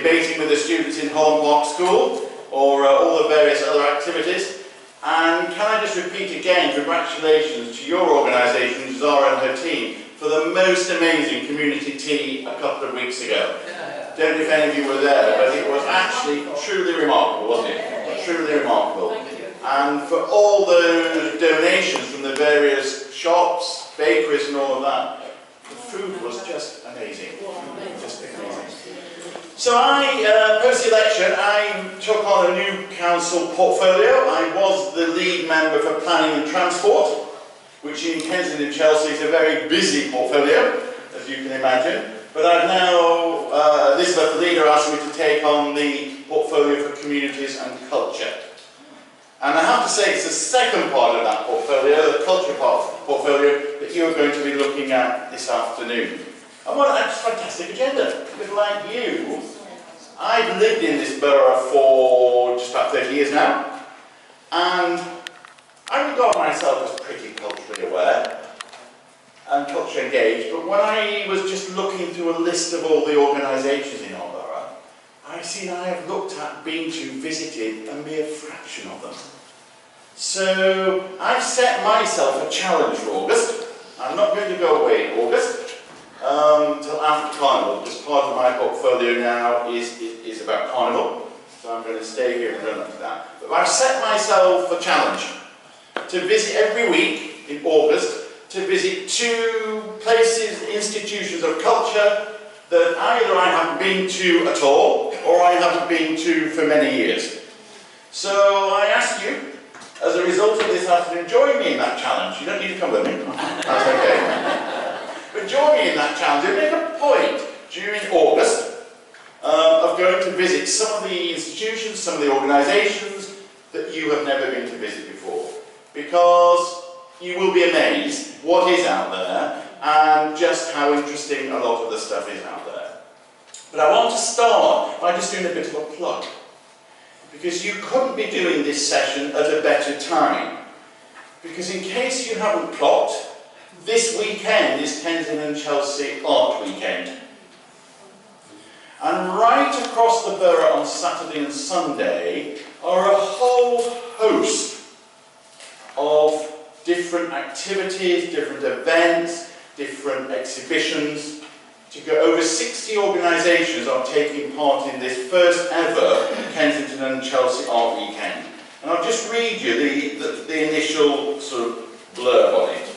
debating with the students in Holland Park School, or all the various other activities. And can I just repeat again, congratulations to your organisation, Zara and her team, for the most amazing community tea a couple of weeks ago. Don't know if any of you were there, but it was actually truly remarkable, wasn't it? Truly remarkable. And for all those donations from the various shops, bakeries and all of that, the food was just amazing. Just amazing. So post the election, I took on a new council portfolio. I was the lead member for planning and transport, which in Kensington and Chelsea is a very busy portfolio, as you can imagine. But I've now, Elizabeth, the leader, asked me to take on the portfolio for communities and culture. And I have to say, it's the second part of that portfolio, the culture portfolio, that you're going to be looking at this afternoon. And what a fantastic agenda. Because like you, I've lived in this borough for just about 30 years now. And I regard myself as pretty culturally aware and culturally engaged. But when I was just looking through a list of all the organisations in our borough, I've seen I have looked at, been to, visited a mere fraction of them. So I've set myself a challenge for August. I'm not going to go away in August until after Carnival, because part of my portfolio now is about Carnival. So I'm going to stay here and run up to that. But I've set myself a challenge to visit every week in August, to visit 2 places, institutions of culture that either I haven't been to at all, or I haven't been to for many years. So I ask you, as a result of this afternoon, join me in that challenge. You don't need to come with me, that's okay. But join me in that challenge and make a point during August of going to visit some of the institutions, some of the organisations that you have never been to visit before. Because you will be amazed what is out there and just how interesting a lot of the stuff is out there. But I want to start by just doing a bit of a plug. Because you couldn't be doing this session at a better time. Because in case you haven't clocked, this weekend is Kensington and Chelsea Art Weekend. And right across the borough on Saturday and Sunday are a whole host of different activities, different events, different exhibitions. To go over 60 organisations are taking part in this first ever Kensington and Chelsea Art Weekend. And I'll just read you the initial sort of blurb on it.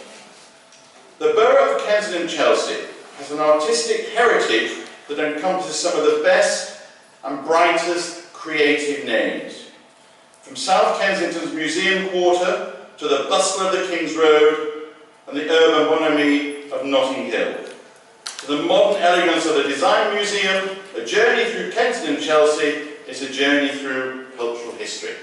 The borough of Kensington and Chelsea has an artistic heritage that encompasses some of the best and brightest creative names. From South Kensington's Museum Quarter to the bustle of the King's Road and the urban bonhomie of Notting Hill. To the modern elegance of the Design Museum, a journey through Kensington and Chelsea is a journey through cultural history.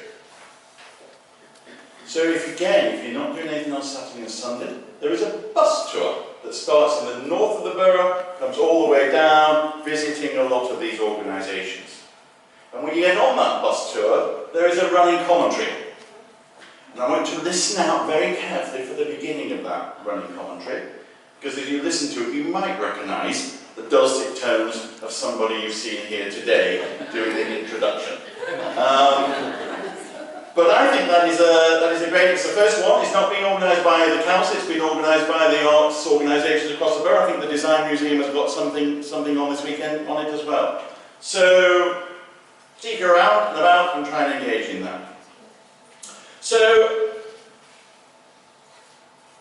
So if you're not doing anything on Saturday and Sunday, there is a bus tour that starts in the north of the borough, comes all the way down, visiting a lot of these organisations. And when you get on that bus tour, there is a running commentary. And I want you to listen out very carefully for the beginning of that running commentary, because as you listen to it, you might recognise the dulcet tones of somebody you've seen here today doing the introduction. But I think that is a great, it's the first one. It's not being organised by the council, it's been organised by the arts organisations across the borough. I think the Design Museum has got something on this weekend on it as well. So, seek her out and about and try and engage in that. So,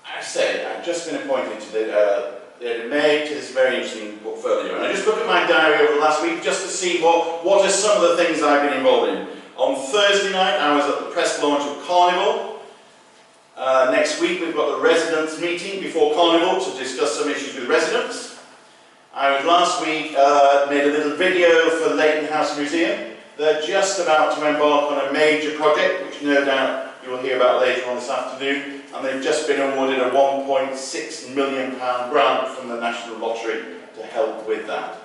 I say, I've just been appointed to the May to this very interesting portfolio. And I just looked at my diary over the last week just to see what are some of the things I've been involved in. On Thursday night, I was at the press launch of Carnival. Next week, we've got the residents meeting before Carnival to discuss some issues with residents. I was last week, made a little video for Leighton House Museum. They're just about to embark on a major project, which no doubt you will hear about later on this afternoon. And they've just been awarded a £1.6 million grant from the National Lottery to help with that.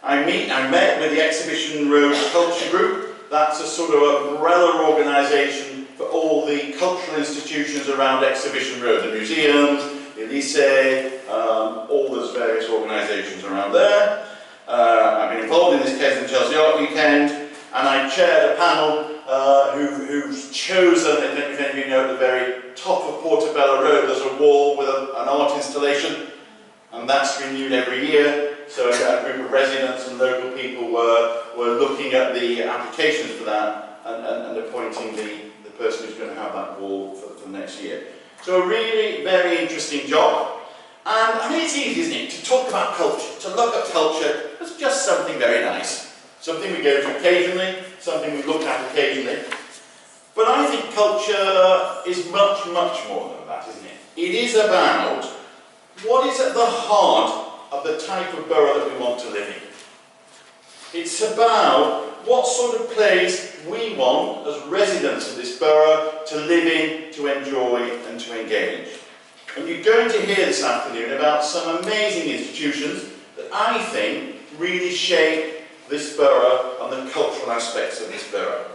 I met with the Exhibition Road Culture Group. That's a sort of umbrella organisation for all the cultural institutions around Exhibition Road, the museums, the Elysee, all those various organisations around there. I've been involved in this Kensington and Chelsea Art Weekend, and I chaired a panel who've chosen, I don't know if any of you know, at the very top of Portobello Road there's a wall with an art installation, and that's renewed every year. So a group of residents and local people were looking at the applications for that and appointing the person who's going to have that wall for next year. So a really very interesting job. And I mean, it's easy, isn't it, to talk about culture, to look at culture as just something very nice. Something we go to occasionally, something we look at occasionally. But I think culture is much, much more than that, isn't it? It is about what is at the heart of the type of borough that we want to live in. It's about what sort of place we want as residents of this borough to live in, to enjoy and to engage. And you're going to hear this afternoon about some amazing institutions that I think really shape this borough and the cultural aspects of this borough.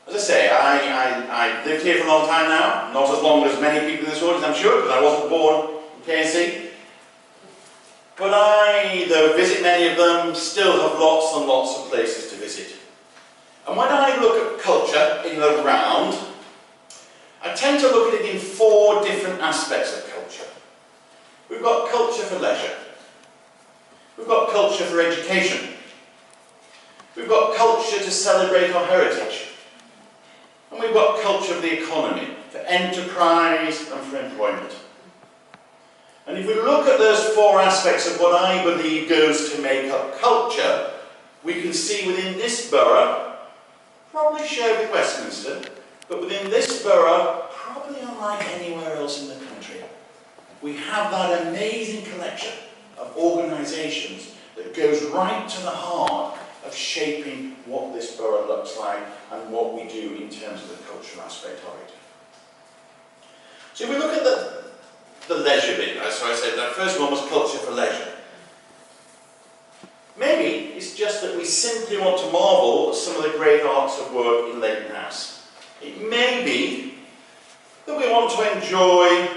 As I say, I've lived here for a long time now, not as long as many people in this audience, I'm sure, because I wasn't born in KNC. But I, though visit many of them, still have lots and lots of places to visit. And when I look at culture in the round, I tend to look at it in 4 different aspects of culture. We've got culture for leisure. We've got culture for education. We've got culture to celebrate our heritage. And we've got culture of the economy, for enterprise and for employment. And if we look at those 4 aspects of what I believe goes to make up culture, we can see within this borough, probably shared with Westminster, but within this borough, probably unlike anywhere else in the country, we have that amazing collection of organisations that goes right to the heart of shaping what this borough looks like and what we do in terms of the cultural aspect of it. So if we look at the leisure bit, so I said that first one was culture for leisure. Maybe it's just that we simply want to marvel at some of the great arts of work in Leighton House. It may be that we want to enjoy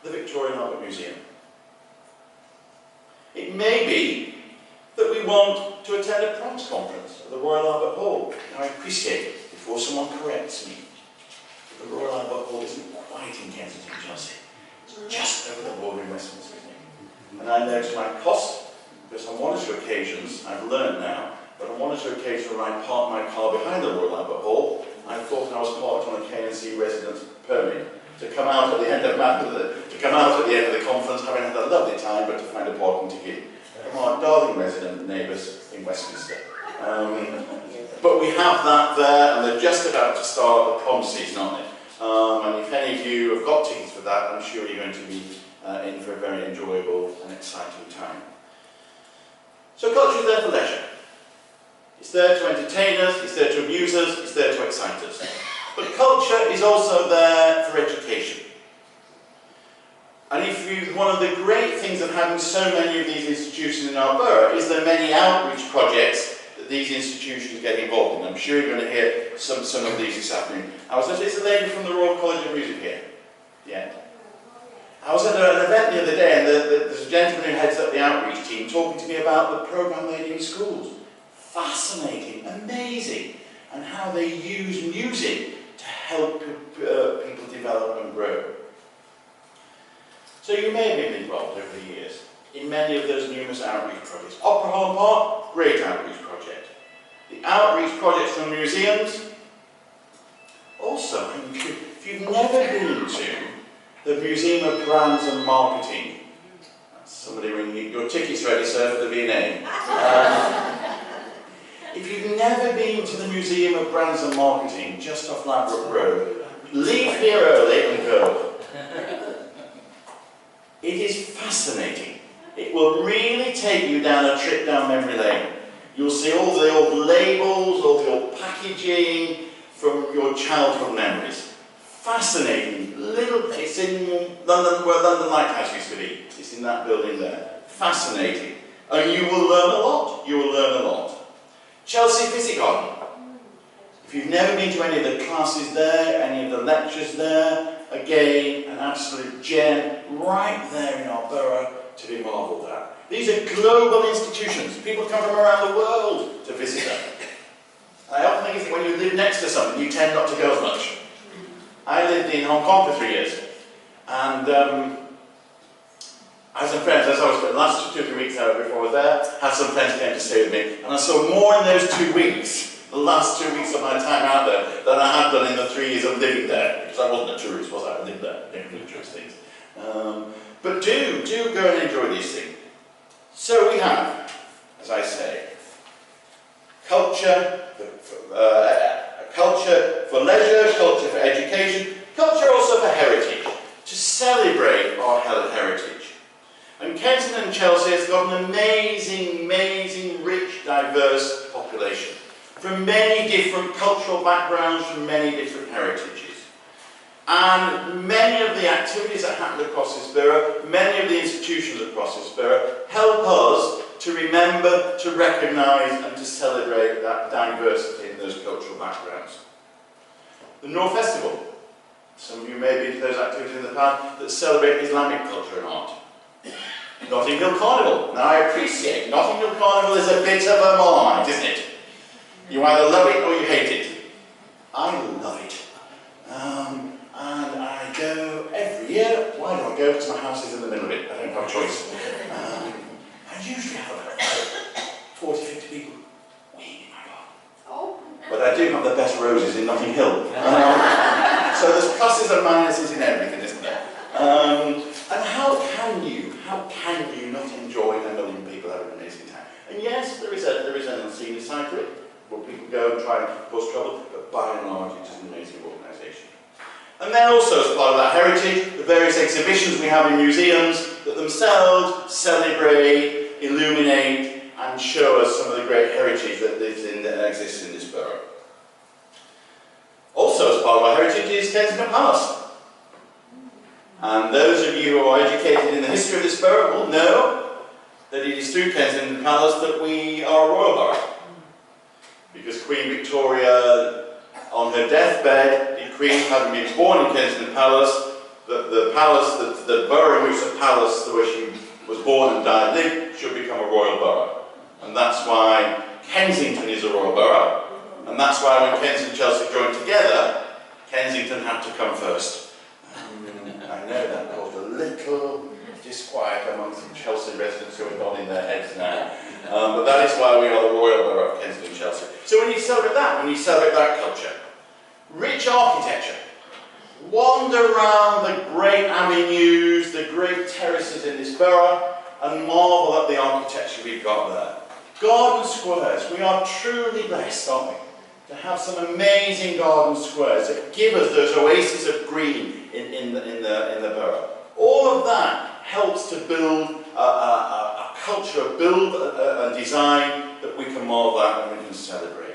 the Victorian Albert Museum. It may be that we want to attend a proms conference at the Royal Albert Hall. Now I appreciate it, before someone corrects me, the Royal Albert Hall isn't quite in Kensington and Chelsea. It's just over the border in Westminster. And I know to my cost, because on one or two occasions, I've learned now, but on one or two occasions when I parked my car behind the Royal Albert Hall, I thought I was parked on a KNC residence permit to come out at the end of the conference, having had a lovely time, but to find a parking ticket from our darling resident neighbours in Westminster. But we have that there, and they're just about to start the prom season on it. And if any of you have got tickets for that, I'm sure you're going to be in for a very enjoyable and exciting time. So culture is there for leisure. It's there to entertain us, it's there to amuse us, it's there to excite us. But culture is also there for education. And one of the great things of having so many of these institutions in our borough is the many outreach projects that these institutions get involved in. I'm sure you're going to hear some of these this afternoon. There's a lady from the Royal College of Music here. Yeah. I was at an event the other day, and there's a gentleman who heads up the outreach team talking to me about the programme they do in schools. Fascinating, amazing, and how they use music to help people develop and grow. So you may have been involved over the years in many of those numerous outreach projects. Opera Hall Park, great outreach project. The outreach projects from museums. Also, if you've never been to the Museum of Brands and Marketing, that's somebody ringing, your ticket's ready, sir, for the V&A. If you've never been to the Museum of Brands and Marketing, just off Ladbroke Road, leave here early and go. It is fascinating. It will really take you down a trip down memory lane. You'll see all the old labels, all the old packaging from your childhood memories. Fascinating. It's in London, where London Lighthouse used to be. It's in that building there. Fascinating. And you will learn a lot. You will learn a lot. Chelsea Physic Garden. If you've never been to any of the classes there, any of the lectures there, again, an absolute gem right there in our borough to be marvelled at. These are global institutions. People come from around the world to visit them. I often think when you live next to something, you tend not to go as much. I lived in Hong Kong for 3 years, and I had some friends, as I was the last 2 or 3 weeks before I was there, had some friends came to stay with me, and I saw more in those 2 weeks, the last 2 weeks of my time out there, than I had done in the 3 years of living there, because I wasn't a tourist, was I? I lived there, didn't do tourist things. But do go and enjoy these things. So we have, as I say, culture for leisure, culture for education, culture also for heritage, to celebrate our heritage. And Kensington and Chelsea has got an amazing, rich, diverse population from many different cultural backgrounds, from many different heritages. And many of the activities that happen across this borough, many of the institutions across this borough, help us to remember, to recognise and to celebrate that diversity in those cultural backgrounds. The North Festival. Some of you may have been to those activities in the past that celebrate Islamic culture and art. Notting Hill Carnival. Now I appreciate Notting Hill Carnival is a bit of a marmite, isn't it? You either love it or you hate it. I love it. And I go every year. Why do I go? Because my house is in the middle of it. I don't have a choice. I usually have about 40, 50 people waiting in my garden. Oh. But I do have the best roses in Notting Hill. So there's pluses and minuses in everything, isn't there? And how can you not enjoy a million people having an amazing time? And yes, there is an unseen side to it, where people go and try and cause trouble, but by and large it is an amazing organisation. And then also as part of that heritage, the various exhibitions we have in museums that themselves celebrate, illuminate and show us some of the great heritage that exists in this borough. Also as part of our heritage is Kensington Palace. And those of you who are educated in the history of this borough will know that it is through Kensington Palace that we are a royal borough. Because Queen Victoria, on her deathbed, the Queen, having been born in Kensington Palace, the borough in which the palace where she was born and died lived should become a royal borough. And that's why Kensington is a royal borough. And that's why when Kensington and Chelsea joined together, Kensington had to come first. I know that caused a little disquiet amongst some Chelsea residents who are nodding their heads now. But that is why we are the royal borough of Kensington and Chelsea. So when you celebrate that culture, rich architecture, wander around the great avenues, the great terraces in this borough, and marvel at the architecture we've got there. Garden squares, we are truly blessed, aren't we? To have some amazing garden squares that give us those oases of green in the borough. All of that helps to build a culture, build a design that we can marvel at and we can celebrate.